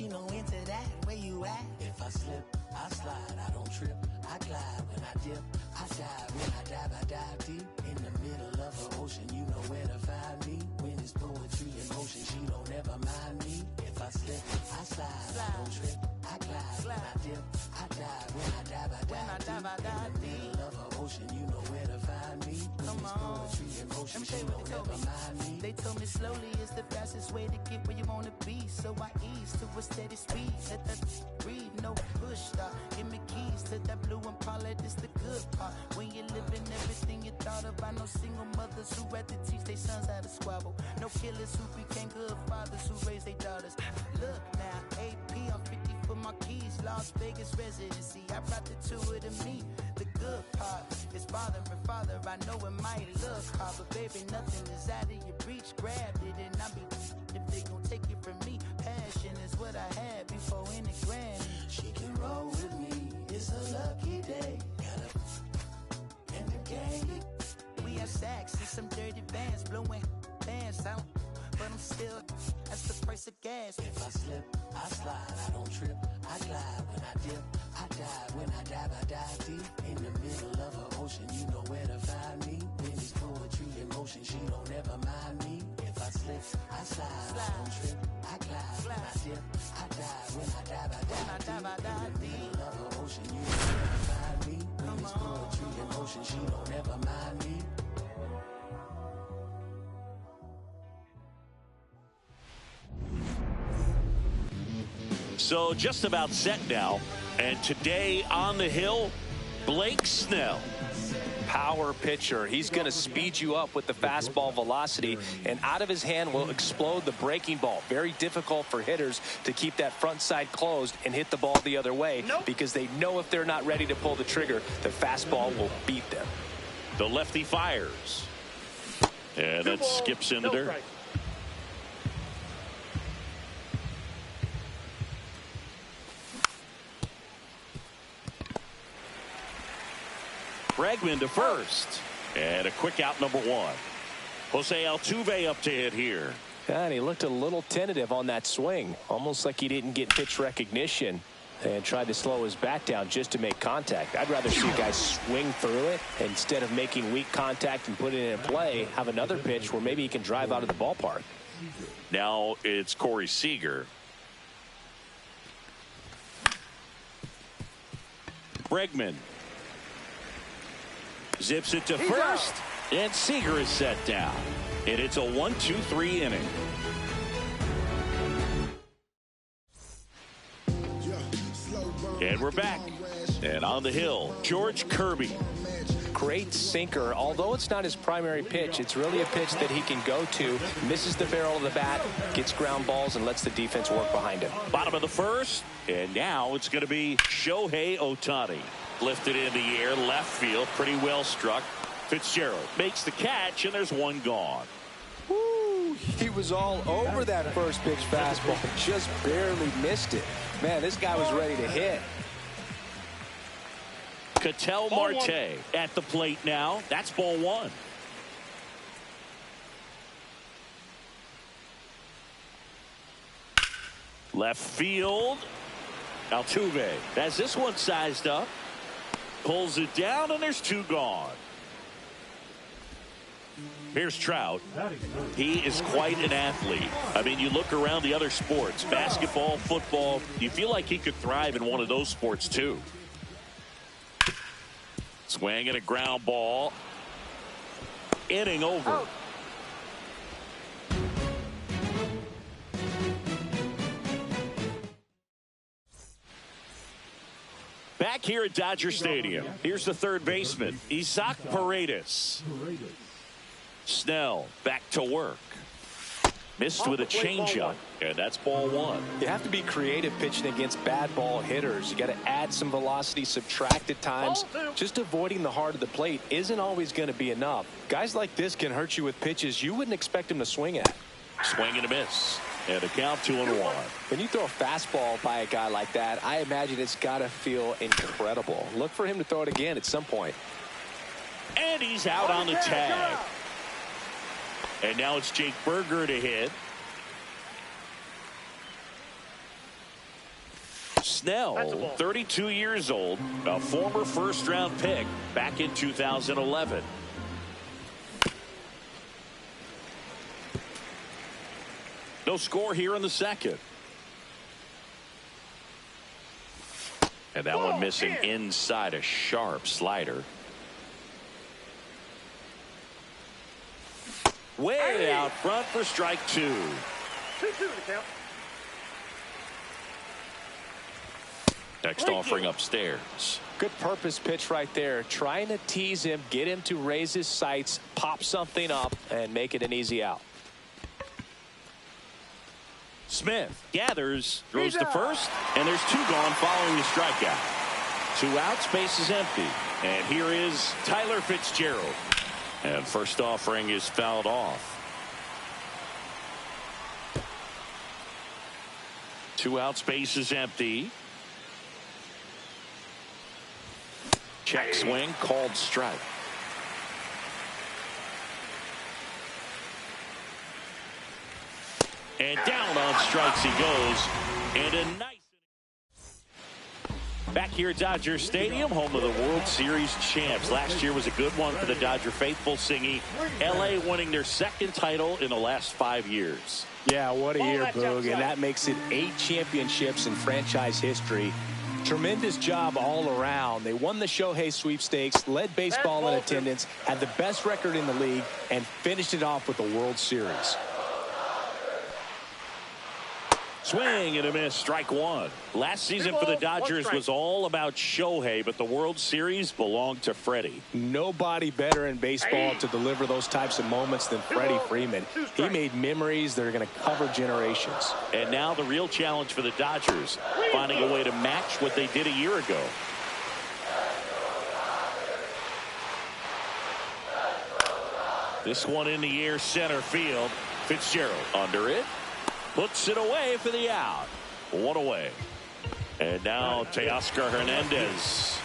she know into that. Where you at? If I slip, I slide, I don't trip, I glide. When I dip, I dive. When I dive deep. In the middle of the ocean, you know where to find me. When it's poetry in motion, she don't ever mind me. If I slip, I slide, I don't trip, I glide. When I dip, I dive. When I dive deep. In the middle of the ocean, you know where to find me. When it's poetry in motion, she don't ever mind me. They told me slowly is the fastest way to get where you wanna be. So I ease to a steady speed. Let that breathe, no push stop. Give me keys to that blue Impala, this the good part. When you're living everything you thought of. I know single mothers who had to teach their sons how to squabble. No killers who became good fathers who raised their daughters. Look now, AP, I'm 50 for my keys. Las Vegas residency, I brought the two of them me. The good part is father and father. I know it might look hard, but baby, nothing is out of your reach. Grabbed it and I be if they gon' take it from me. Passion is what I had before any Grammy. She can roll with me, it's a lucky day. Got a in the game. We have sex and some dirty bands, blowing bands out. But I'm still, that's the price of gas. If I slip, I slide, I don't trip, I glide. When I dip, I dive. When I dive deep. In the middle of the ocean, you know where to find me. When it's poetry in motion, she don't ever mind me. If I slip, I slide, I don't trip, I glide. When I dip, I dive. When I dive deep. In the middle of the ocean, you know where to find me. When it's poetry in motion, she don't ever mind me. So just about set now. And today on the hill, Blake Snell. Power pitcher. He's going to speed you up with the fastball velocity, and out of his hand will explode the breaking ball. Very difficult for hitters to keep that front side closed and hit the ball the other way because they know if they're not ready to pull the trigger, the fastball will beat them. The lefty fires. And that skips into dirt. Bregman to first. And a quick out, number one. Jose Altuve up to hit here. And he looked a little tentative on that swing. Almost like he didn't get pitch recognition and tried to slow his bat down just to make contact. I'd rather see guys swing through it instead of making weak contact and put it in play. Have another pitch where maybe he can drive out of the ballpark. Now it's Corey Seager. Bregman zips it to first, and Seager is set down. And it's a 1-2-3 inning. And we're back. And on the hill, George Kirby. Great sinker. Although it's not his primary pitch, it's really a pitch that he can go to. Misses the barrel of the bat, gets ground balls, and lets the defense work behind him. Bottom of the first, and now it's going to be Shohei Ohtani. Lifted in the air, left field, pretty well struck. Fitzgerald makes the catch, and there's one gone. Woo, he was all over that first pitch fastball, just barely missed it. Man, this guy was ready to hit. Ketel Marte at the plate now. That's ball one. Left field. Altuve has this one sized up. Pulls it down, and there's two gone. Here's Trout. He is quite an athlete. I mean, you look around the other sports, basketball, football, you feel like he could thrive in one of those sports too. Swing and a ground ball. Inning over. Oh. Back here at Dodger Stadium, here's the third baseman, Isaac Paredes. Snell back to work. Missed with a changeup, and that's ball one. You have to be creative pitching against bad ball hitters. You got to add some velocity, subtract at times. Just avoiding the heart of the plate isn't always going to be enough. Guys like this can hurt you with pitches you wouldn't expect them to swing at. Swing and a miss. And a count 2-1. When you throw a fastball by a guy like that, I imagine it's got to feel incredible. Look for him to throw it again at some point. And he's out on the tag. And now it's Jake Burger to hit. Snell, 32 years old, a former first-round pick back in 2011. No score here in the second. And that one missing inside, a sharp slider. Way out front for strike two. 2-2 to count. Next offering upstairs. Good purpose pitch right there. Trying to tease him, get him to raise his sights, pop something up, and make it an easy out. Smith gathers, throws to first, and there's two gone following the strikeout. 2 outs, base is empty. And here is Tyler Fitzgerald. And first offering is fouled off. 2 outs, base is empty. Check swing, called strike. And down on strikes he goes. And a nice. Back here at Dodger Stadium, home of the World Series champs. Last year was a good one for the Dodger faithful, Singy. LA winning their second title in the last 5 years. Yeah, what a year, Boog. And that makes it 8 championships in franchise history. Tremendous job all around. They won the Shohei sweepstakes, led baseball in attendance, had the best record in the league, and finished it off with the World Series. Swing and a miss, strike one. Last season for the Dodgers was all about Shohei, but the World Series belonged to Freddie. Nobody better in baseball to deliver those types of moments than Freddie Freeman. He made memories that are going to cover generations. And now the real challenge for the Dodgers, finding a way to match what they did a year ago. This one in the air, center field. Fitzgerald under it. Puts it away for the out. 1 away. And now Teoscar Hernandez.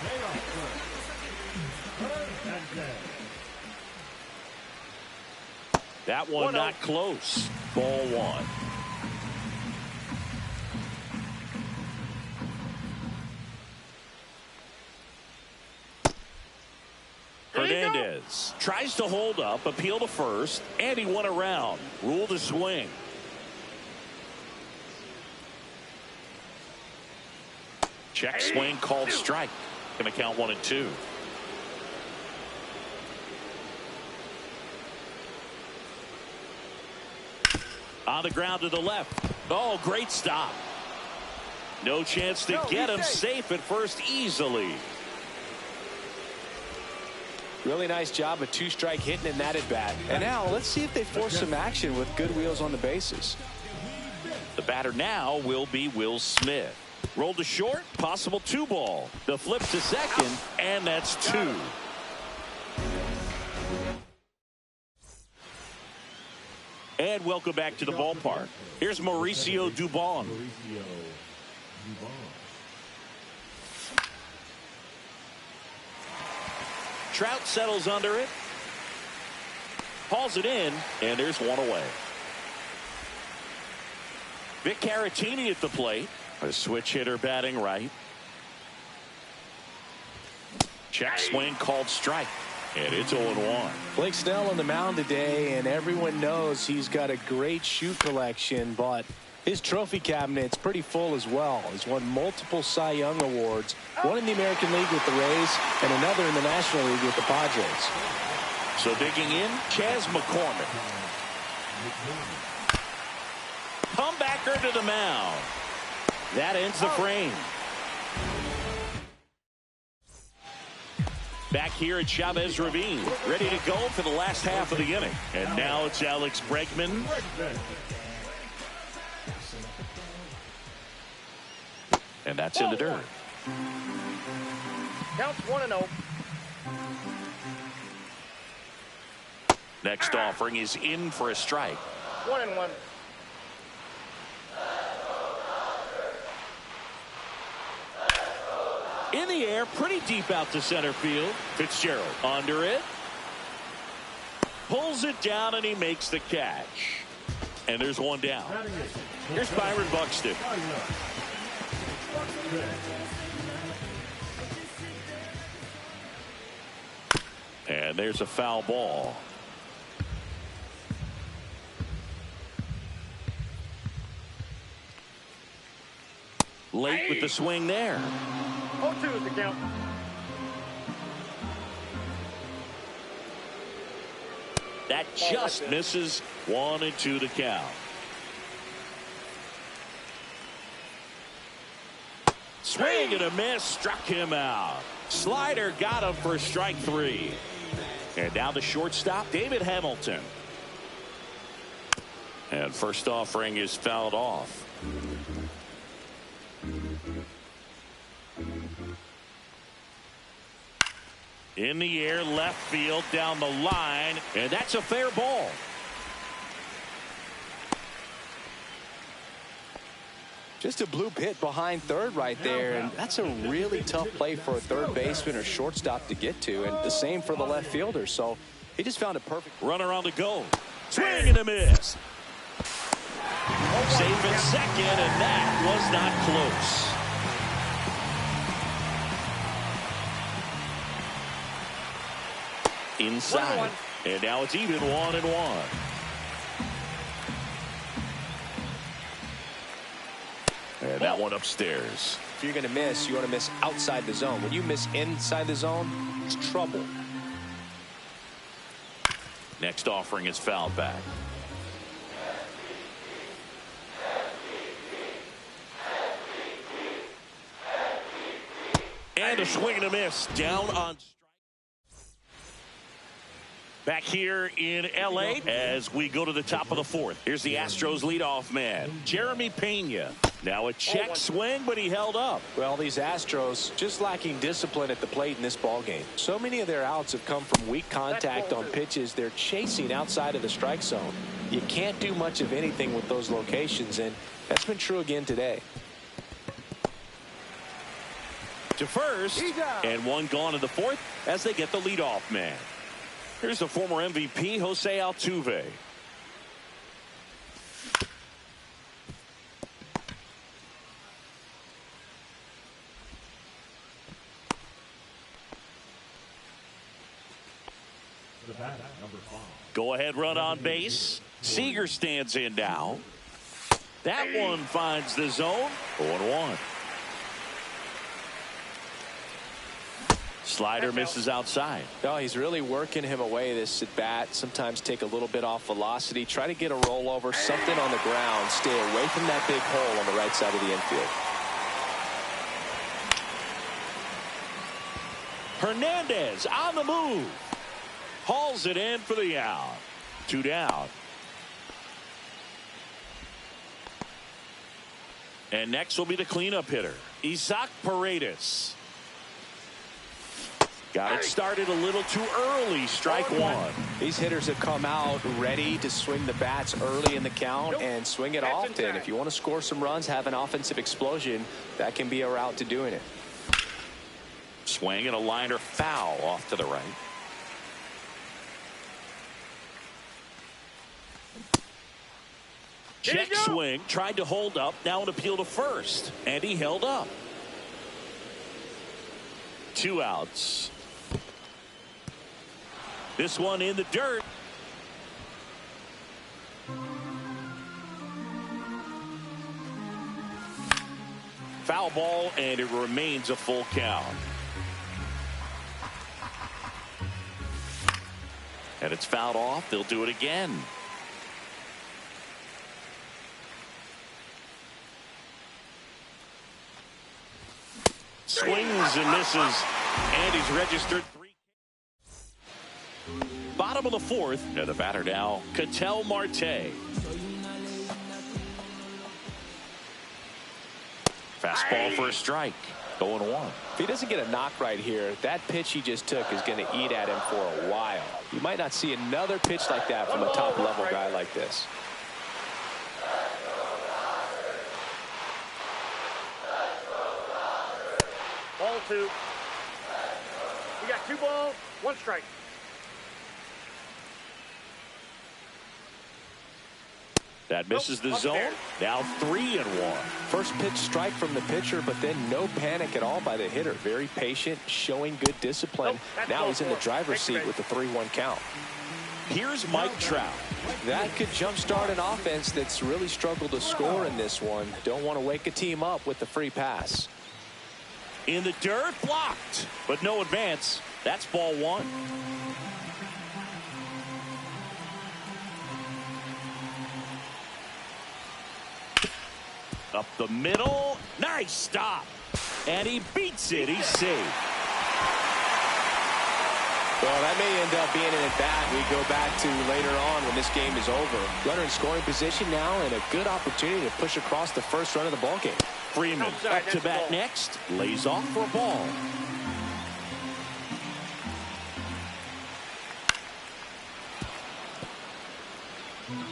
That one not close. Ball 1. Hernandez tries to hold up, appeal to first, and he went around. Rule to swing. Check swing, called strike. Going to count 1 and 2. On the ground to the left. Oh, great stop. No chance to get him safe at first easily. Really nice job of 2-strike hitting in that at bat. And now let's see if they force some action with good wheels on the bases. The batter now will be Will Smith. Rolled to short, possible 2-ball. The flip to second, and that's 2. And welcome back to the ballpark. Here's Mauricio Dubon. Trout settles under it. Hauls it in, and there's 1 away. Vic Caratini at the plate. A switch hitter batting right. Check swing, called strike. And it's 0-1. Blake Snell on the mound today, and everyone knows he's got a great shoe collection, but his trophy cabinet's pretty full as well. He's won multiple Cy Young awards, one in the American League with the Rays and another in the National League with the Padres. So digging in, Chas McCormick. Comebacker to the mound. That ends the frame. Back here at Chavez Ravine, ready to go for the last half of the inning. And now it's Alex Bregman. And that's in the dirt. Counts 1-0. Next offering is in for a strike. 1-1. In the air, pretty deep out to center field. Fitzgerald under it. Pulls it down, and he makes the catch. And there's 1 down. Here's Byron Buxton. And there's a foul ball. Late with the swing there. 0-2 is the count. That just misses. 1-2 the count. Swing and a miss. Struck him out. Slider got him for strike 3. And now the shortstop, David Hamilton. And first offering is fouled off. In the air, left field, down the line, and that's a fair ball. Just a bloop hit behind third right there, and that's a really tough play for a third baseman or shortstop to get to, and the same for the left fielder. So he just found a perfect runner on the go. Swing and a miss. Safe at second, and that was not close. Inside, and now it's even 1-1. And that one upstairs. If you're going to miss, you want to miss outside the zone. When you miss inside the zone, it's trouble. Next offering is fouled back. And a swing and a miss down on strike. Back here in L.A. as we go to the top of the fourth. Here's the Astros leadoff man, Jeremy Pena. Now a check swing, but he held up. Well, these Astros just lacking discipline at the plate in this ballgame. So many of their outs have come from weak contact on pitches they're chasing outside of the strike zone. You can't do much of anything with those locations, and that's been true again today. To first, and one gone in the fourth as they get the leadoff man. Here's the former MVP, Jose Altuve. Go ahead run on base. Seager stands in now. That one finds the zone. 0-1. Slider misses outside. No, he's really working him away this at bat. Sometimes take a little bit off velocity. Try to get a rollover, something on the ground. Stay away from that big hole on the right side of the infield. Hernandez on the move. Hauls it in for the out. 2 down. And next will be the cleanup hitter, Isaac Paredes. Got it started a little too early. Strike 1. These hitters have come out ready to swing the bats early in the count and swing it often. If you want to score some runs, have an offensive explosion, that can be a route to doing it. Swing and a liner foul off to the right. Check swing, tried to hold up, now an appeal to first, and he held up. 2 outs. This one in the dirt. Foul ball, and it remains a full count. And it's fouled off. They'll do it again. Swings and misses, and he's registered 3. Bottom of the fourth, and the batter now, Ketel Marte. Fastball for a strike. 0-1. If he doesn't get a knock right here, that pitch he just took is going to eat at him for a while. You might not see another pitch like that from a top-level guy like this. Ball 2. We got 2 balls, 1 strike. That misses the zone. Now 3-1. First pitch strike from the pitcher, but then no panic at all by the hitter. Very patient, showing good discipline. Now he's in the driver's seat with the 3-1 count. Here's Mike Trout. That could jumpstart an offense that's really struggled to score in this one. Don't want to wake a team up with the free pass. In the dirt, blocked, but no advance. That's ball 1. Up the middle. Nice stop. And he beats it. He's safe. Well, that may end up being an at-bat we go back to later on when this game is over. Runner in scoring position now and a good opportunity to push across the first run of the ballgame. Freeman up to bat next. Lays off for a ball.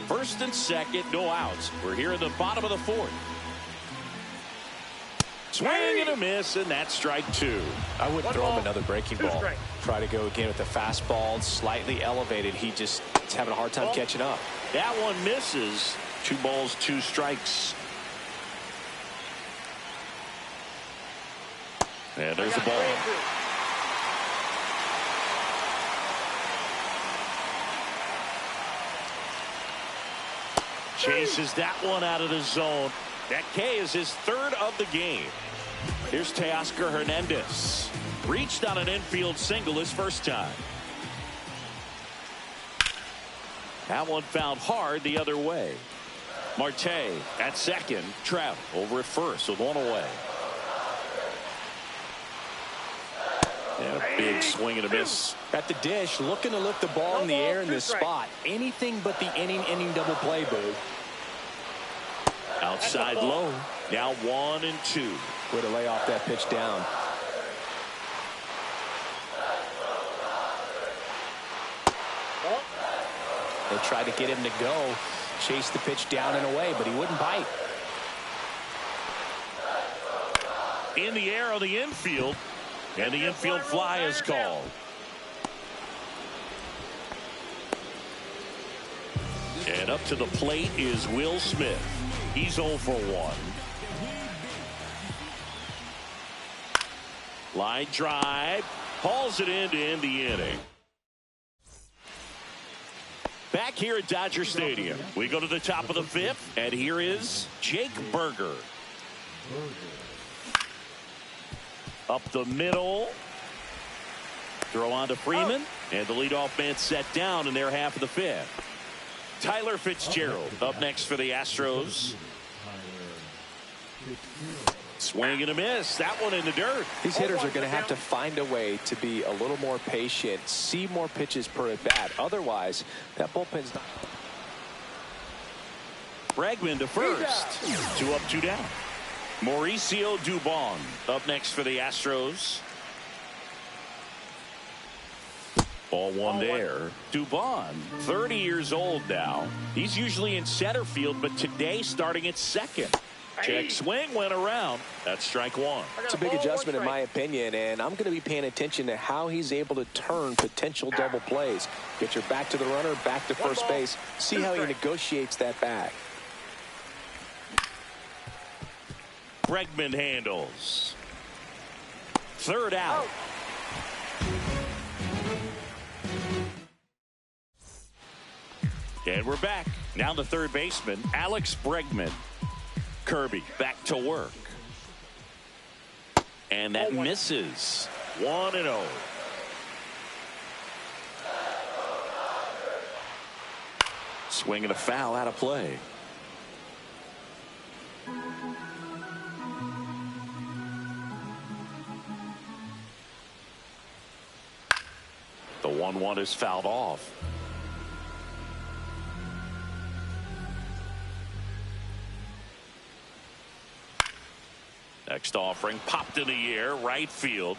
First and second, no outs. We're here in the bottom of the 4th. Swing and a miss, and that's strike 2. I wouldn't throw him another breaking ball. Try to go again with the fastball, slightly elevated. He just is having a hard time catching up. That one misses. 2 balls, 2 strikes. And there's the ball. Chases that one out of the zone. That K is his 3rd of the game. Here's Teoscar Hernandez. Reached on an infield single his first time. That one found hard the other way. Marte at second. Trout over at first with 1 away. And a big swing and a miss. At the dish, looking to lift the ball in the air in this spot. Anything but the inning double play, Boo. Outside low. Now 1-2. Way to lay off that pitch down. They tried to get him to go. Chase the pitch down and away, but he wouldn't bite. In the air on the infield. And the infield fly is called. And up to the plate is Will Smith. He's 0 for 1. Line drive. Hauls it in to end the inning. Back here at Dodger Stadium, we go to the top of the 5th, and here is Jake Burger. Up the middle. Throw on to Freeman. And the leadoff man set down in their half of the 5th. Tyler Fitzgerald up next for the Astros. Swing and a miss. That one in the dirt. These hitters are going to have to find a way to be a little more patient, see more pitches per at bat. Otherwise, that bullpen's not. Bregman to first. 2 up, 2 down. Mauricio Dubon up next for the Astros. Ball 1 there. Dubon, 30 years old now. He's usually in center field, but today starting at second. Check swing went around. That's strike 1. It's a big adjustment in my opinion, and I'm going to be paying attention to how he's able to turn potential double plays. Get your back to the runner, back to first base. See how he negotiates that back. Bregman handles. 3rd out. And we're back. Now the 3rd baseman, Alex Bregman. Kirby back to work. And that misses. 1-0. Swing and a foul out of play. The 1-1 is fouled off. Next offering popped in the air, right field.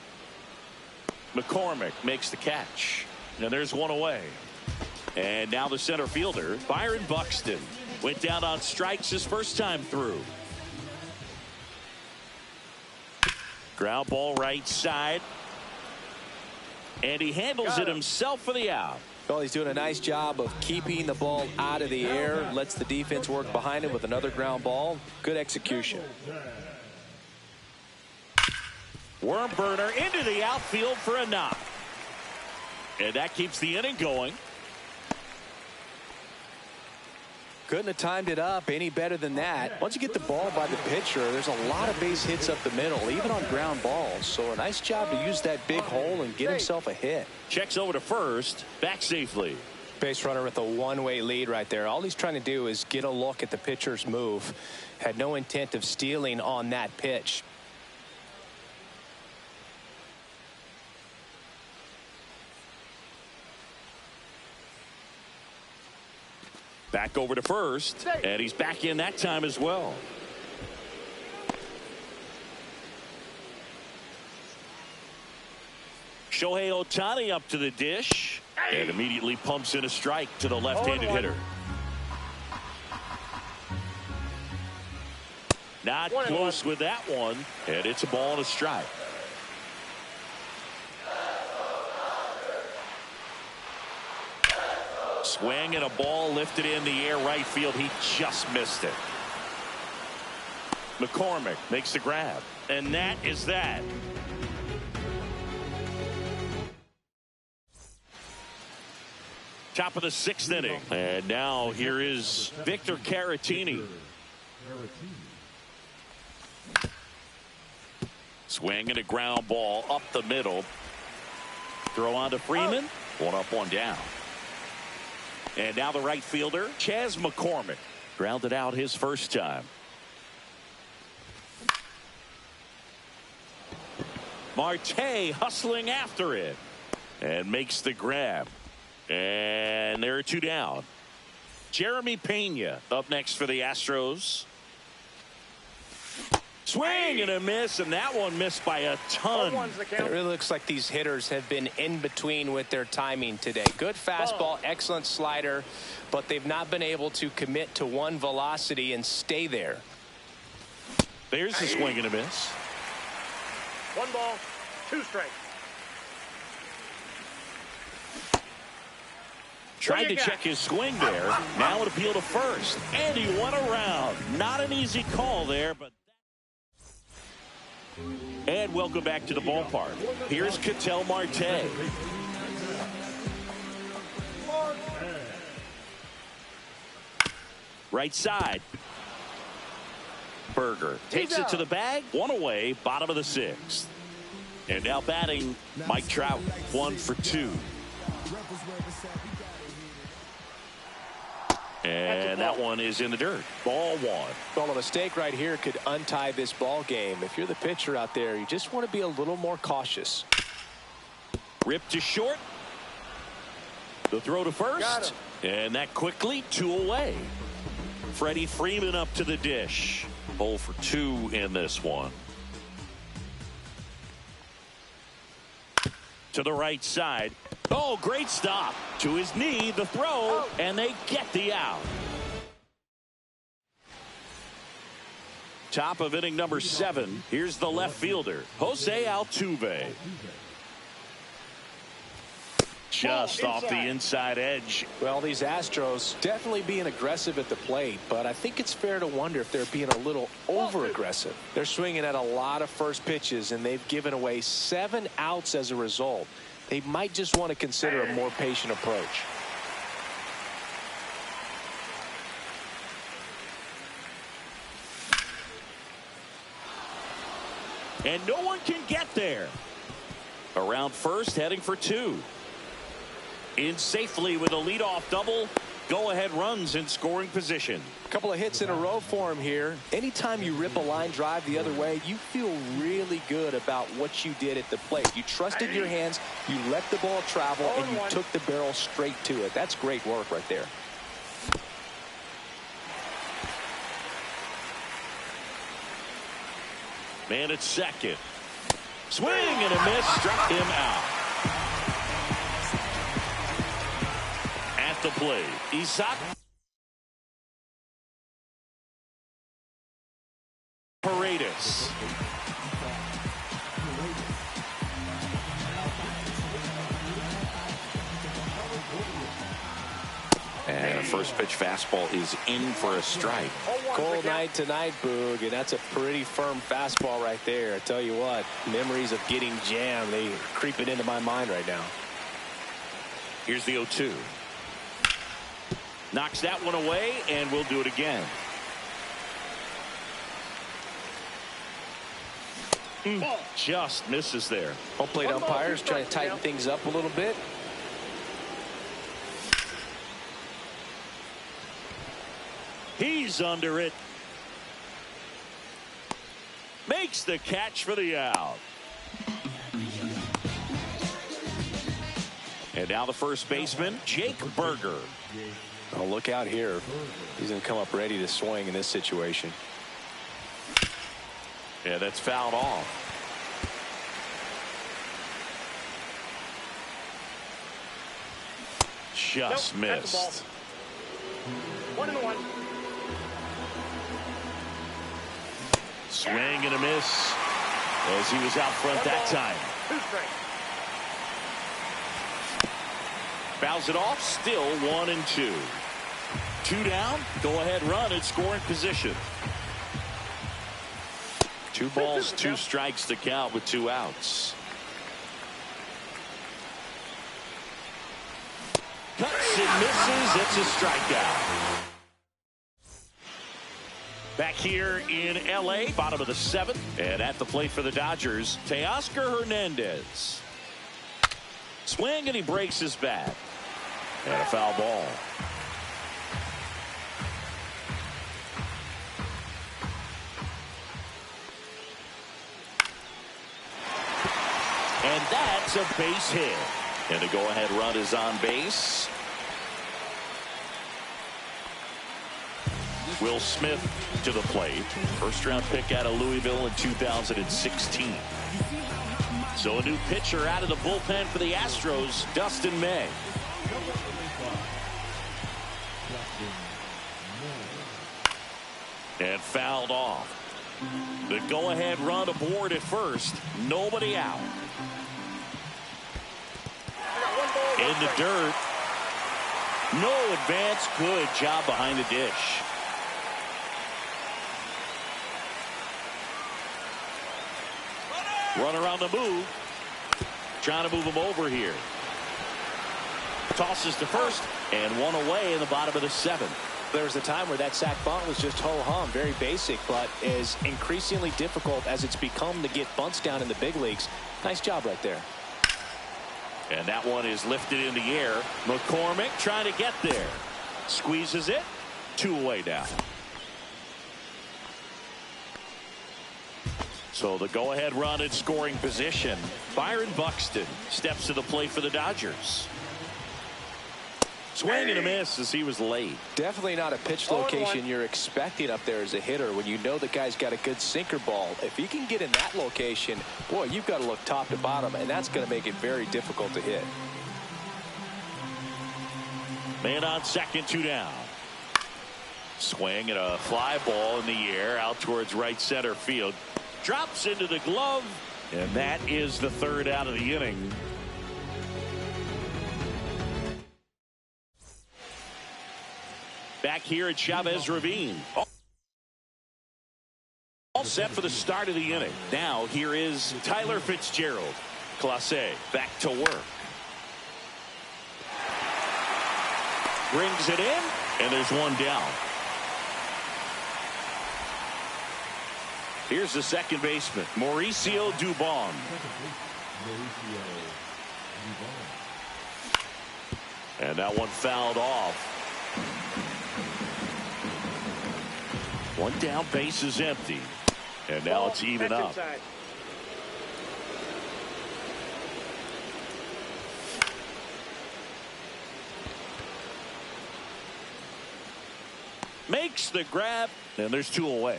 McCormick makes the catch. And there's 1 away. And now the center fielder, Byron Buxton, went down on strikes his first time through. Ground ball right side. And he handles it himself for the out. Well, he's doing a nice job of keeping the ball out of the air. Lets the defense work behind him with another ground ball. Good execution. Worm burner into the outfield for a knock. And that keeps the inning going. Couldn't have timed it up any better than that. Once you get the ball by the pitcher, there's a lot of base hits up the middle, even on ground balls. So a nice job to use that big hole and get himself a hit. Checks over to first, back safely. Base runner with a one-way lead right there. All he's trying to do is get a look at the pitcher's move. Had no intent of stealing on that pitch. Back over to first, and he's back in that time as well. Shohei Ohtani up to the dish and immediately pumps in a strike to the left-handed hitter. Not close with that one, and it's a ball and a strike. Swing and a ball lifted in the air right field. He just missed it. McCormick makes the grab, and that is that. Top of the 6th inning, and now here is Victor Caratini. Swing and a ground ball up the middle. Throw on to Freeman. One up, one down. And now the right fielder, Chas McCormick, grounded out his first time. Marte hustling after it and makes the grab. And there are 2 down. Jeremy Pena up next for the Astros. Swing and a miss, and that one missed by a ton. It really looks like these hitters have been in between with their timing today. Good fastball, excellent slider, but they've not been able to commit to one velocity and stay there. There's the swing and a miss. 1 ball, 2 strikes. Tried to check his swing there. Now an appeal to first, and he went around. Not an easy call there, but. And welcome back to the ballpark. Here's Ketel Marte. Right side. Berger takes it to the bag. 1 away, bottom of the 6th. And now batting Mike Trout, 1 for 2. And that one is in the dirt. Ball 1. Well, a mistake right here could untie this ball game. If you're the pitcher out there, you just want to be a little more cautious. Ripped to short. The throw to first. And that quickly 2 away. Freddie Freeman up to the dish. 0 for 2 in this one. To the right side. Oh, great stop. To his knee, the throw, and they get the out. Top of inning number 7. Here's the left fielder, Jose Altuve. Just off the inside edge. Well, these Astros definitely being aggressive at the plate, but I think it's fair to wonder if they're being a little over-aggressive. They're swinging at a lot of first pitches, and they've given away 7 outs as a result. They might just want to consider a more patient approach. And no one can get there. Around first, heading for 2. In safely with a leadoff double. Go-ahead runs in scoring position. A couple of hits in a row for him here. Anytime you rip a line drive the other way, you feel really good about what you did at the plate. You trusted your hands, you let the ball travel, and you took the barrel straight to it. That's great work right there. Man at second. Swing and a miss. Struck him out. At the plate, Isaac Paredes. first pitch fastball is in for a strike. Cold night tonight, Boog, and that's a pretty firm fastball right there. I tell you what, memories of getting jammed, they creeping into my mind right now. Here's the 0-2. Knocks that one away, and we'll do it again. Just misses there. Home plate umpires trying to tighten things up a little bit. He's under it. Makes the catch for the out. And now the first baseman, Jake Burger. Oh, look out here. He's going to come up ready to swing in this situation. Yeah, that's fouled off. Just missed. 1-1. Swing and a miss as he was out front that time. 2 strikes. Fouls it off, still 1-2. 2 down, go ahead run in scoring position. 2 balls, 2 strikes to count with 2 outs. Cuts and misses, it's a strikeout. Back here in LA, bottom of the 7th, and at the plate for the Dodgers, Teoscar Hernandez. Swing and he breaks his bat. And a foul ball. And that's a base hit. And the go-ahead run is on base. Will Smith to the plate. First-round pick out of Louisville in 2016. So a new pitcher out of the bullpen for the Astros, Dustin May. And fouled off. The go-ahead run aboard at first. Nobody out. In the dirt. No advance. Good job behind the dish. Runner on the move. Trying to move him over here. Tosses to first and 1 away in the bottom of the 7th. There was a time where that sac bunt was just ho-hum, very basic, but is increasingly difficult as it's become to get bunts down in the big leagues. Nice job right there. And that one is lifted in the air. McCormick trying to get there. Squeezes it. 2 away now. So the go-ahead run in scoring position. Byron Buxton steps to the plate for the Dodgers. Swing and a miss as he was late. Definitely not a pitch location you're expecting up there as a hitter when you know the guy's got a good sinker ball. If he can get in that location, boy, you've got to look top to bottom, and that's going to make it very difficult to hit. Man on second, 2 down. Swing and a fly ball in the air out towards right center field. Drops into the glove, and that is the 3rd out of the inning. Back here at Chavez Ravine. All set for the start of the inning. Now here is Tyler Fitzgerald. Clase back to work. Brings it in, and there's 1 down. Here's the second baseman, Mauricio Dubon. And that one fouled off. 1 down, base is empty. And now it's even up. Makes the grab, and there's 2 away.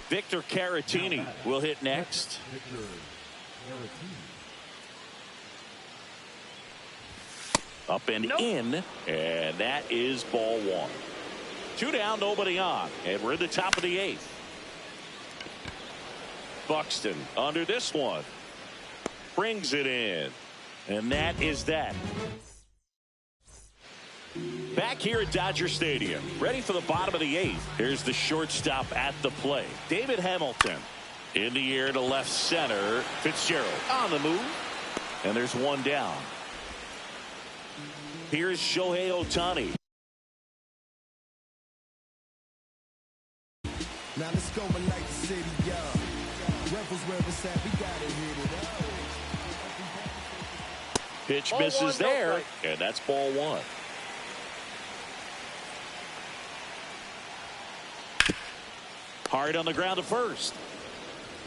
Victor Caratini will hit next. Up and in, and that is ball 1. 2 down, nobody on, and we're in the top of the 8th. Buxton under this one. Brings it in, and that is that. Back here at Dodger Stadium, ready for the bottom of the 8th. Here's the shortstop at the plate, David Hamilton. In the air to left center, Fitzgerald on the move. And there's one down. Here's Shohei Ohtani. Now let's go and light the city up. Rebels where it's at, we gotta hit it up. Pitch Ball misses one, there, no play. and that's ball 1. Hard on the ground to first.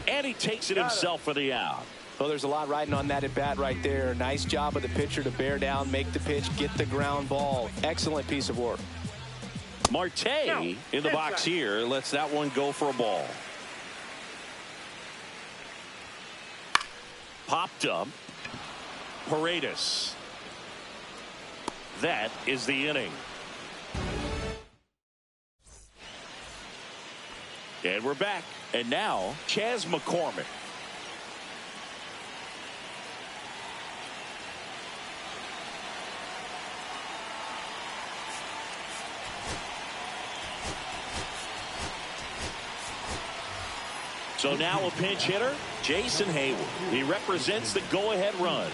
And he takes it himself for the out. Well, there's a lot riding on that at bat right there. Nice job of the pitcher to bear down, make the pitch, get the ground ball. Excellent piece of work. Marte in the box here lets that one go for a ball. Popped up. Paredes. That is the inning. And we're back. And now Chas McCormick. So now a pinch hitter, Jason Hayward. He represents the go-ahead run.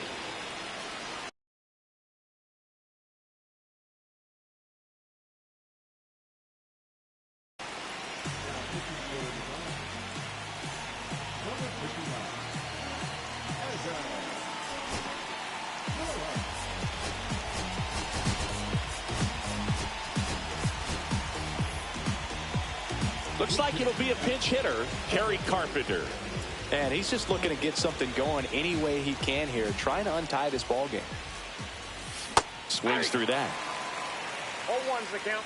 Looks like it'll be a pinch hitter, Kerry Carpenter. And he's just looking to get something going any way he can here, trying to untie this ball game. Swings through that. 0-1's the count.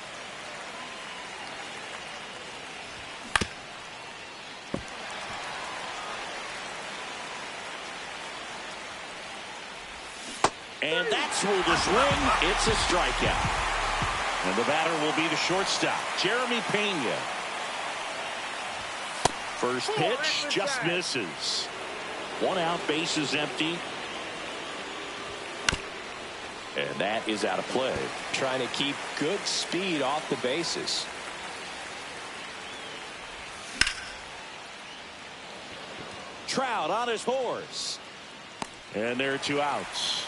And that's ruled a swing. It's a strikeout. And the batter will be the shortstop, Jeremy Pena. First pitch just misses. 1 out, bases empty. And that is out of play. Trying to keep good speed off the bases. Trout on his horse. And there are 2 outs.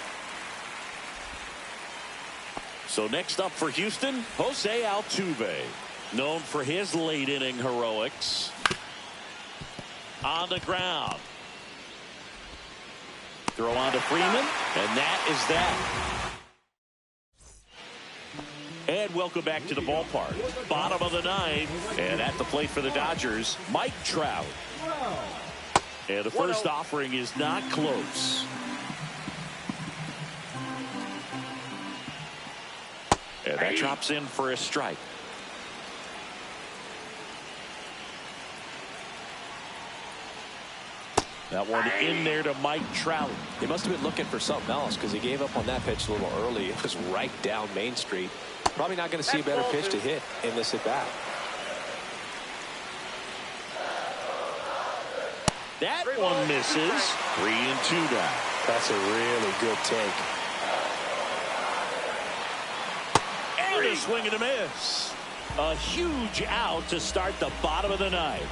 So next up for Houston, Jose Altuve. Known for his late inning heroics. On the ground. Throw on to Freeman, and that is that. And welcome back to the ballpark. Bottom of the 9th, and at the plate for the Dodgers, Mike Trout. And the first offering is not close. And that drops in for a strike. That one in there to Mike Trout. He must have been looking for something else because he gave up on that pitch a little early. It was right down Main Street. Probably not going to see a better pitch to hit in this at bat. That one misses. 3-2 now. That's a really good take. And a swing and a miss. A huge out to start the bottom of the 9th.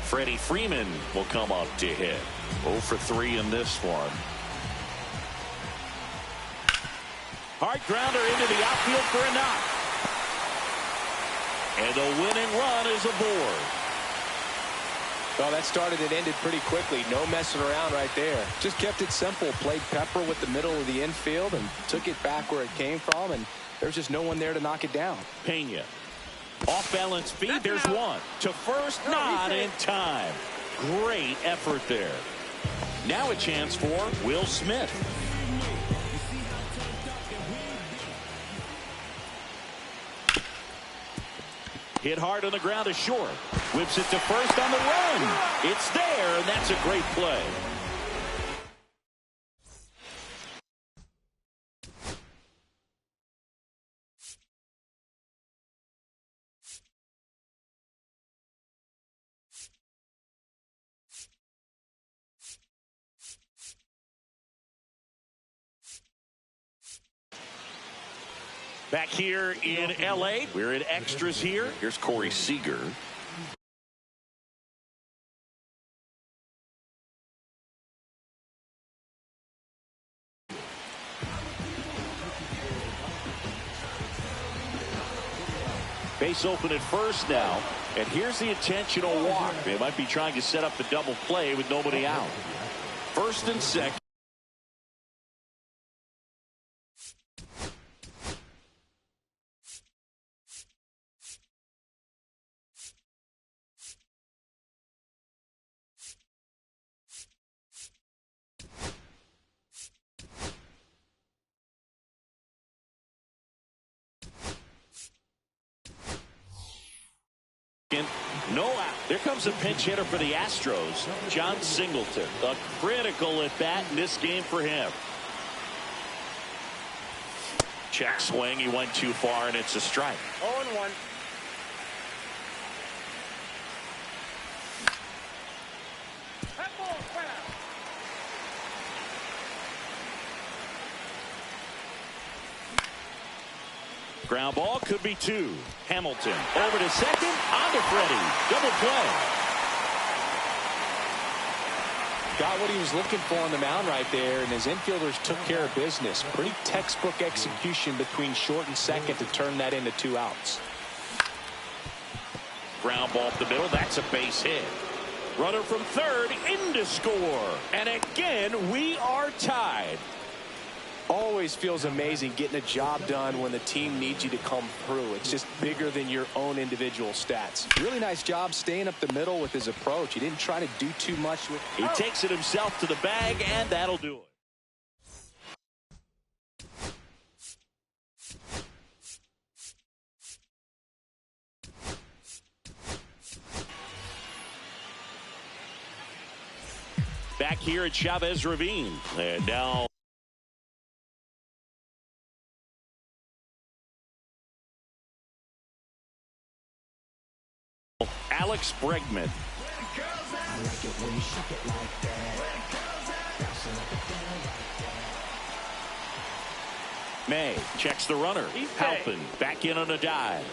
Freddie Freeman will come up to hit. 0 for 3 in this one. Hard grounder into the outfield for a knock. And the winning run is aboard. Well, that started and ended pretty quickly. No messing around right there. Just kept it simple. Played pepper with the middle of the infield and took it back where it came from. And there's just no one there to knock it down. Pena. Off balance feed. There's one. To first, not in time. Great effort there. Now a chance for Will Smith. Hit hard on the ground is short. Whips it to first on the run. It's there, and that's a great play. Back here in L.A., we're in extras here. Here's Corey Seager. Base open at first now. And here's the intentional walk. They might be trying to set up the double play with nobody out. First and second. No out. There comes a pinch hitter for the Astros, John Singleton. A critical at bat in this game for him. Check swing. He went too far, and it's a strike. 0-1. Ground ball could be 2. Hamilton over to second. On to Freddie. Double play. Got what he was looking for on the mound right there, and his infielders took care of business. Pretty textbook execution between short and second to turn that into 2 outs. Ground ball up the middle. That's a base hit. Runner from third in to score. And again, we are tied. Always feels amazing getting a job done when the team needs you to come through. It's just bigger than your own individual stats. Really nice job staying up the middle with his approach. He didn't try to do too much with it. He takes it himself to the bag, and that'll do it. Back here at Chavez Ravine. And now Alex Bregman. May checks the runner. Halpin back in on a dive.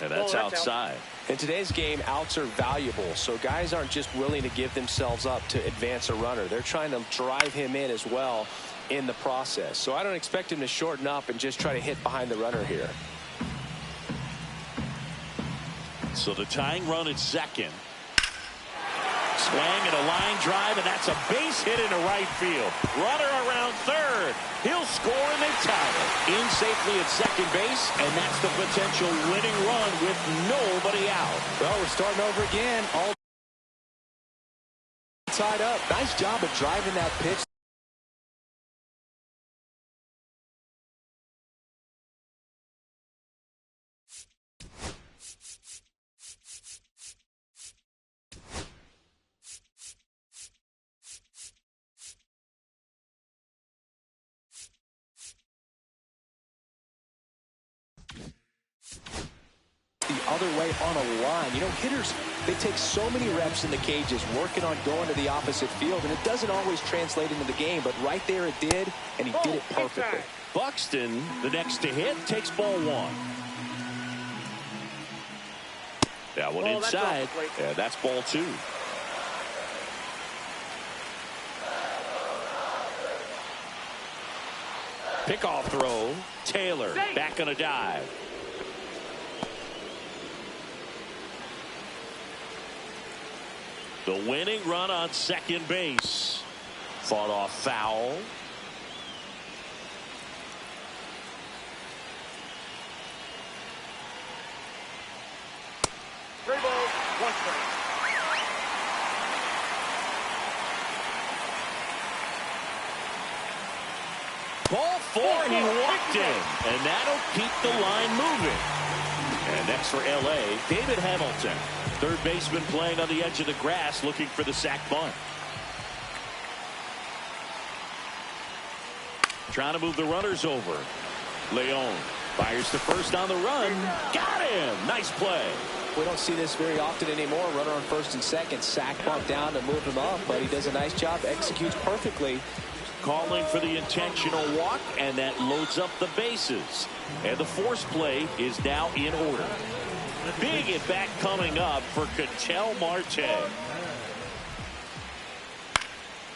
And that's outside. In today's game, outs are valuable, so guys aren't just willing to give themselves up to advance a runner. They're trying to drive him in as well in the process. So I don't expect him to shorten up and just try to hit behind the runner here. So the tying run at second. Swing and a line drive, and that's a base hit into right field. Runner around third. He'll score, and they tie it. In safely at second base, and that's the potential winning run with nobody out. Well, we're starting over again. All tied up. Nice job of driving that pitch. Other way on a line. You know, hitters, they take so many reps in the cages working on going to the opposite field, and it doesn't always translate into the game, but right there it did, and he did it perfectly. Buxton, the next to hit, takes ball 1. That one inside. Yeah, that's ball 2. Pickoff throw. Taylor back on a dive. The winning run on second base. Fought off foul. Three balls, 1 strike. Ball 4, and he walked in. And that'll keep the line moving. And next for L.A., David Hamilton. Third baseman playing on the edge of the grass, looking for the sac bunt. Trying to move the runners over. Leon fires to first on the run. Got him. Nice play. We don't see this very often anymore. Runner on first and second. Sack bunt down to move him up, but he does a nice job. Executes perfectly. Calling for the intentional walk, and that loads up the bases. And the force play is now in order. Big at bat coming up for Ketel Marte.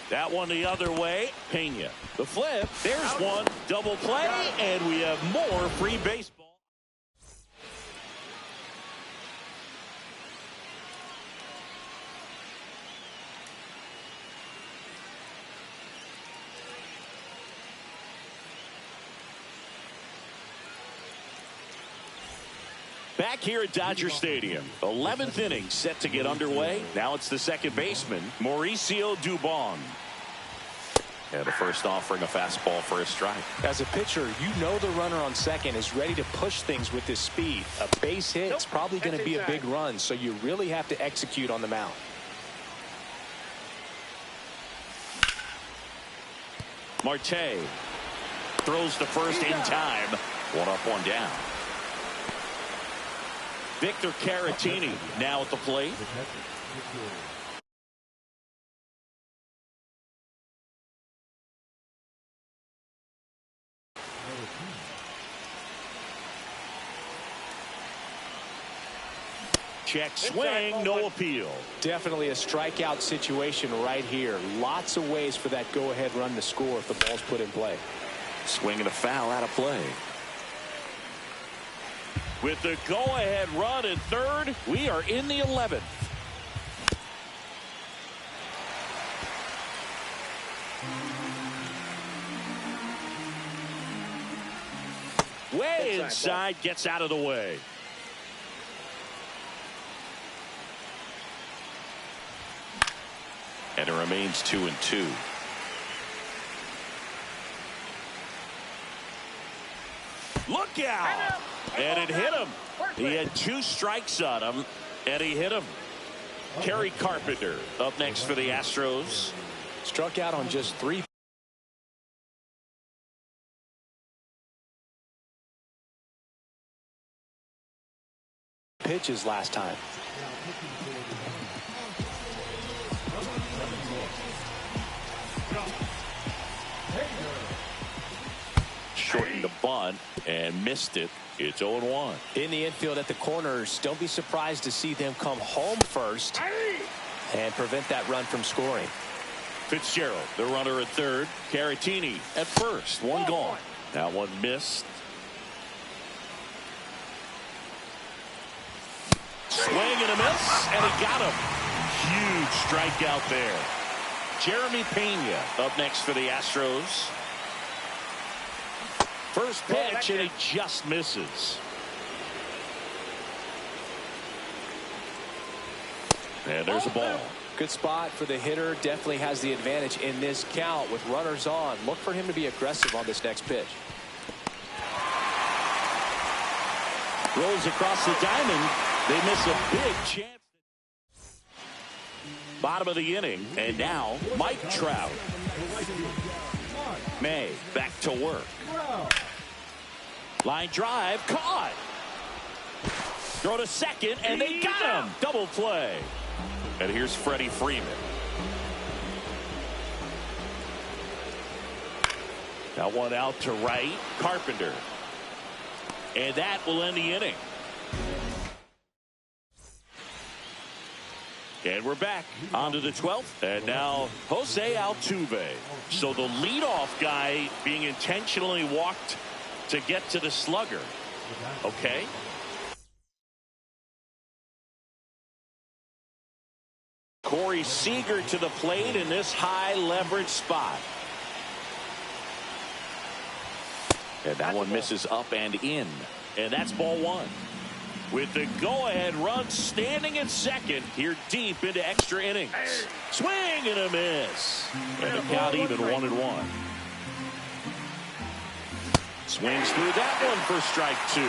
That one the other way. Pena. The flip. There's one. Double play, and we have more free baseball. Back here at Dodger Stadium, 11th inning set to get underway. Now it's the second baseman, Mauricio Dubon. And the first offering a fastball for a strike. As a pitcher, you know the runner on second is ready to push things with his speed. A base hit is probably going to be a big run, so you really have to execute on the mound. Marte throws to first in time. One up, one down. Victor Caratini now at the plate. Check swing, no appeal. Definitely a strikeout situation right here. Lots of ways for that go-ahead run to score if the ball's put in play. Swing and a foul out of play. With the go-ahead run at third, we are in the 11th. Way inside, gets out of the way. And it remains 2-2. Look out! And it hit him. He had 2 strikes on him, and he hit him. Kerry Carpenter up next for the Astros. Struck out on just 3 pitches last time. Shortened the bunt and missed it. It's 0-1. In the infield at the corners, don't be surprised to see them come home first and prevent that run from scoring. Fitzgerald, the runner at third. Caratini at first. One gone. That one missed. Swing and a miss, and he got him. Huge strikeout there. Jeremy Pena up next for the Astros. First pitch, and he just misses. And there's a ball. Good spot for the hitter. Definitely has the advantage in this count with runners on. Look for him to be aggressive on this next pitch. Rolls across the diamond. They miss a big chance. Bottom of the inning, and now Mike Trout. May back to work. Line drive, caught. Throw to second, and they got him. Double play. And here's Freddie Freeman. Now one out to right. Carpenter. And that will end the inning. And we're back onto the 12th. And now Jose Altuve. So the leadoff guy being intentionally walked to get to the slugger. Okay. Corey Seager to the plate in this high leverage spot. And that one misses up and in. And that's ball one. With the go-ahead run standing at second here deep into extra innings. Swing and a miss. And the count even 1-1. Swings through that one for strike 2.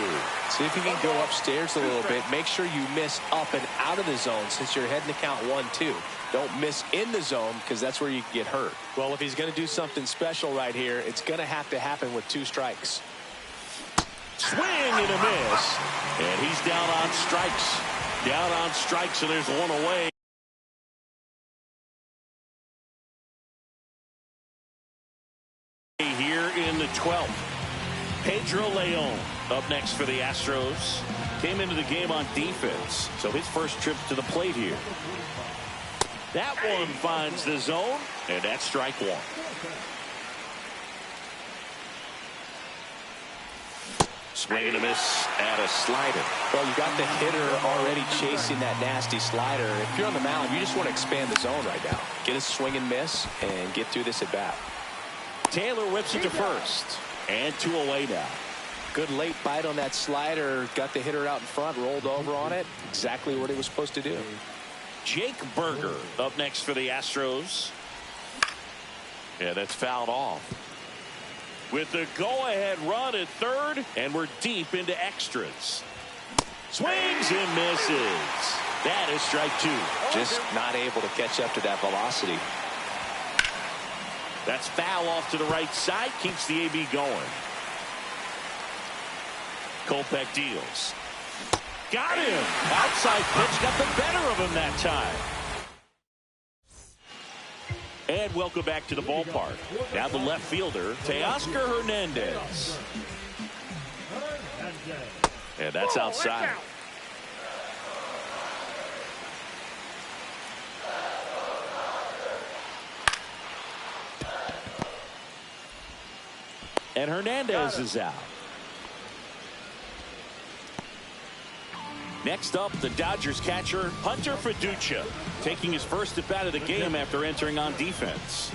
See if you can go upstairs a little bit. Make sure you miss up and out of the zone since you're heading to count 1-2. Don't miss in the zone because that's where you can get hurt. Well, if he's going to do something special right here, it's going to have to happen with 2 strikes. Swing and a miss. And he's down on strikes. Down on strikes, and there's one away. Here in the 12th. Pedro Leon up next for the Astros. Came into the game on defense, so his first trip to the plate here. That one finds the zone, and that's strike one. Swing and a miss at a slider. Well, you got the hitter already chasing that nasty slider. If you're on the mound, you just want to expand the zone right now. Get a swing and miss and get through this at bat. Taylor whips it to first, and 2 away now. Good late bite on that slider. Got the hitter out in front, rolled over on it. Exactly what he was supposed to do. Jake Burger up next for the Astros. Yeah, that's fouled off. With the go-ahead run at third, and we're deep into extras. Swings and misses. That is strike 2. Just not able to catch up to that velocity. That's foul off to the right side. Keeps the AB going. Kopech deals. Got him. Outside pitch got the better of him that time. And welcome back to the ballpark. Now the left fielder, Teoscar Hernandez. And that's outside. And Hernandez is out. Next up, the Dodgers catcher, Hunter Fiducia, taking his first at bat of the game after entering on defense.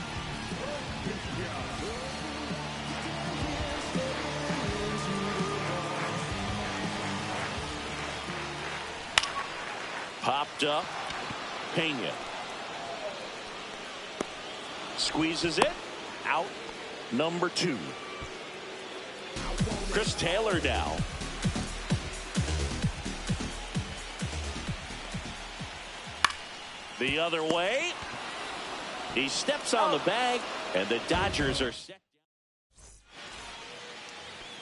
Popped up, Pena. Squeezes it, out, number 2. Chris Taylor now. The other way. He steps on the bag, and the Dodgers are set.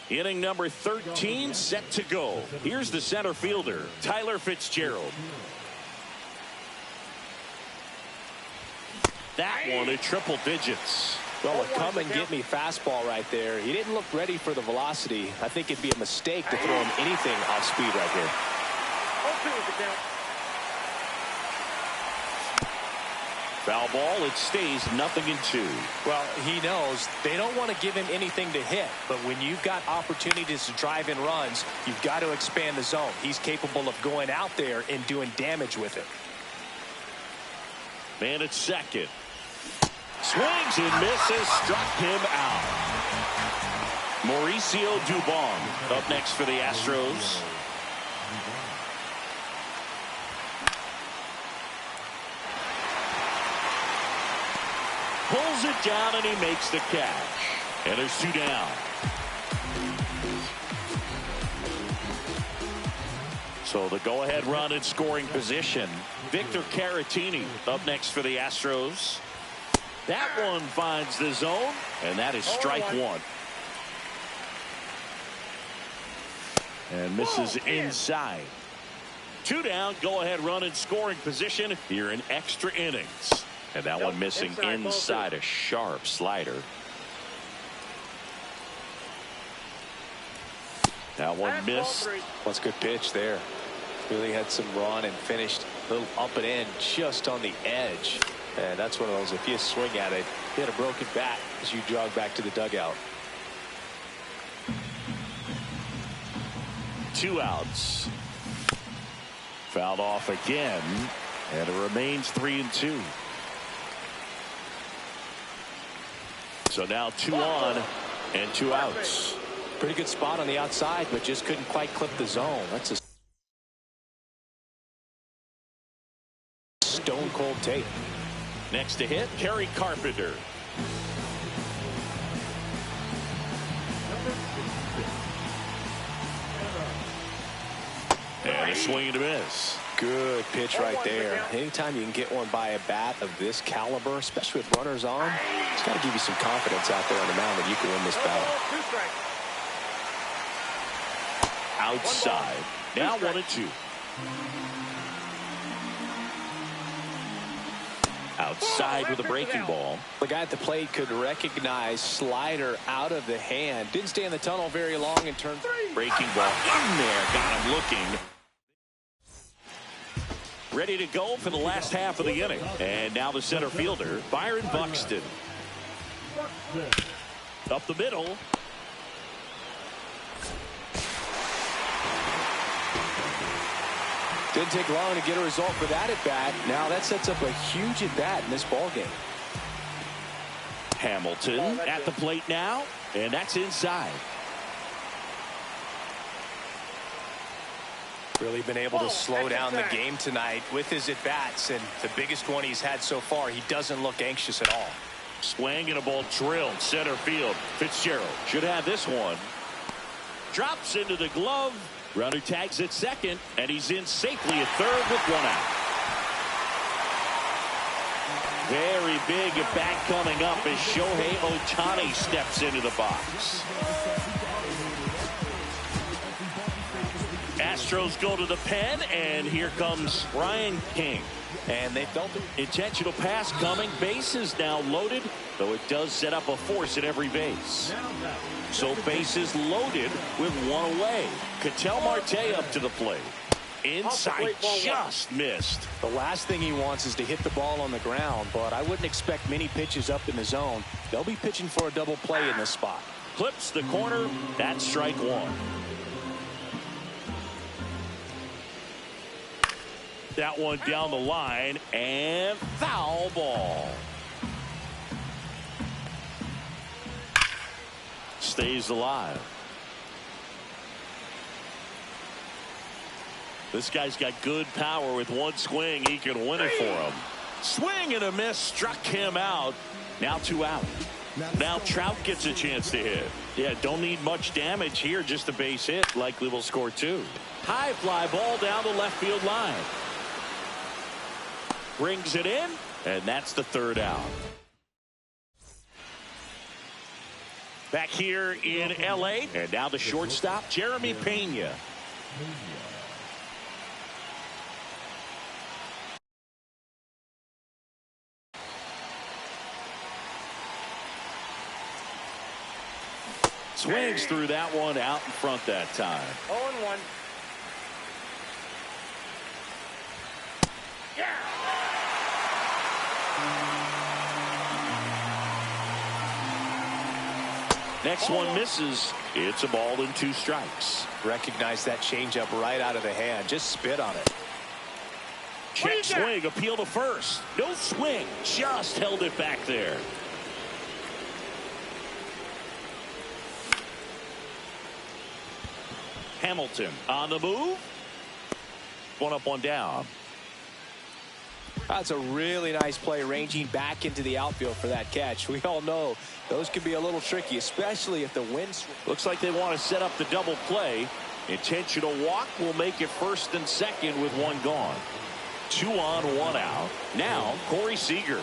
Inning number 13 set to go. Here's the center fielder, Tyler Fitzgerald. That one at triple digits. Well, a come and get me fastball right there. He didn't look ready for the velocity. I think it'd be a mistake to throw him anything off speed right here. Foul ball, it stays 0-2. Well, he knows they don't want to give him anything to hit, but when you've got opportunities to drive in runs, you've got to expand the zone. He's capable of going out there and doing damage with it. Man at second. Swings and misses, struck him out. Mauricio Dubon up next for the Astros. Pulls it down and he makes the catch. And there's 2 down. So the go-ahead run in scoring position. Victor Caratini up next for the Astros. That one finds the zone, and that is strike 1. And misses inside. 2 down, go-ahead run in scoring position here in extra innings. And that one missing inside, a sharp slider. That one missed. What's a good pitch there. Really had some run and finished a little up and in just on the edge. And that's one of those, if you swing at it, hit a broken bat as you jog back to the dugout. 2 outs. Fouled off again, and it remains 3-2. So now 2 on and 2 outs. Pretty good spot on the outside, but just couldn't quite clip the zone. That's a stone cold take. Next to hit, Kerry Carpenter. And a swing and a miss. Good pitch right there. Anytime you can get one by a bat of this caliber, especially with runners on, it's got to give you some confidence out there on the mound that you can win this battle. Outside. Now 1-2. Outside with a breaking ball. The guy at the plate could recognize slider out of the hand. Didn't stay in the tunnel very long and turned. Breaking ball in there. Got him looking. Ready to go for the last half of the inning. And now the center fielder, Byron Buxton. Up the middle. Didn't take long to get a result for that at bat. Now that sets up a huge at bat in this ball game. Hamilton at the plate now, and that's inside. Really been able to slow down the game tonight with his at bats, and the biggest one he's had so far. He doesn't look anxious at all. Swing and a ball drilled center field. Fitzgerald should have this one. Drops into the glove. Runner tags at second, and he's in safely at third with one out. Very big at bat coming up as Shohei Ohtani steps into the box. Astros go to the pen, and here comes Ryan King. And they felt an intentional pass coming. Bases now loaded, though it does set up a force at every base. So bases loaded with one away. Ketel Marte up to the plate. Inside, just missed. The last thing he wants is to hit the ball on the ground, but I wouldn't expect many pitches up in the zone. They'll be pitching for a double play in this spot. Clips the corner. That's strike one. That one down the line, and foul ball. Stays alive. This guy's got good power. With one swing, he can win it for him. Swing and a miss struck him out. Now two out. Now Trout gets a chance to hit. Yeah, don't need much damage here. Just a base hit. Likely will score two. High fly ball down the left field line. Brings it in, and that's the third out. Back here in L.A., and now the shortstop, Jeremy Pena. Swings through that one out in front that time. 0-1. Yeah. Next one misses. It's a ball and two strikes. Recognize that changeup right out of the hand. Just spit on it. Check swing, appeal to first. No swing, just held it back there. Hamilton on the move. One up, one down. That's a really nice play, ranging back into the outfield for that catch. We all know those can be a little tricky, especially if the wind. Looks like they want to set up the double play. Intentional walk will make it first and second with one gone. 2 on, 1 out. Now Corey Seager.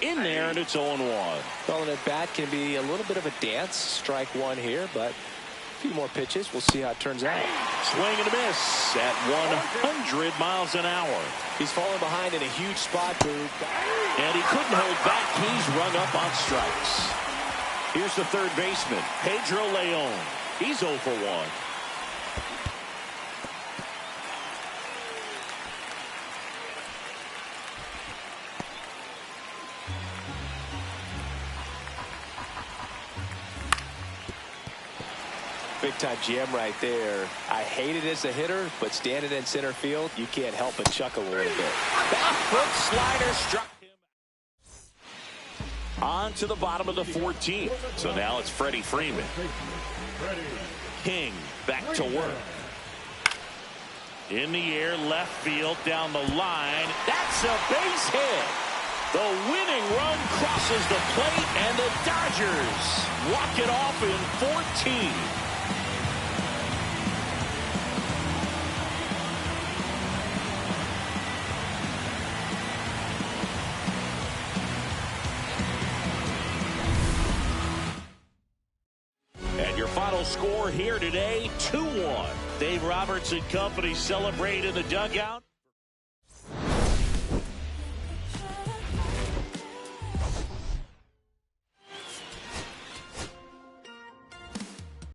In there, and it's 0-1. Well, an at bat can be a little bit of a dance. Strike one here, but a few more pitches. We'll see how it turns out. Swing and a miss at 100 miles an hour. He's falling behind in a huge spot, Boog. And he couldn't hold back. He's rung up on strikes. Here's the third baseman, Pedro Leon. He's 0 for 1. Big-time jam right there. I hate it as a hitter, but standing in center field, you can't help but chuckle a little bit. Back foot slider struck him. On to the bottom of the 14th. So now it's Freddie Freeman. King back to work. In the air, left field, down the line. That's a base hit. The winning run crosses the plate, and the Dodgers walk it off in 14. final score here today, 2-1. Dave Roberts and company celebrate in the dugout.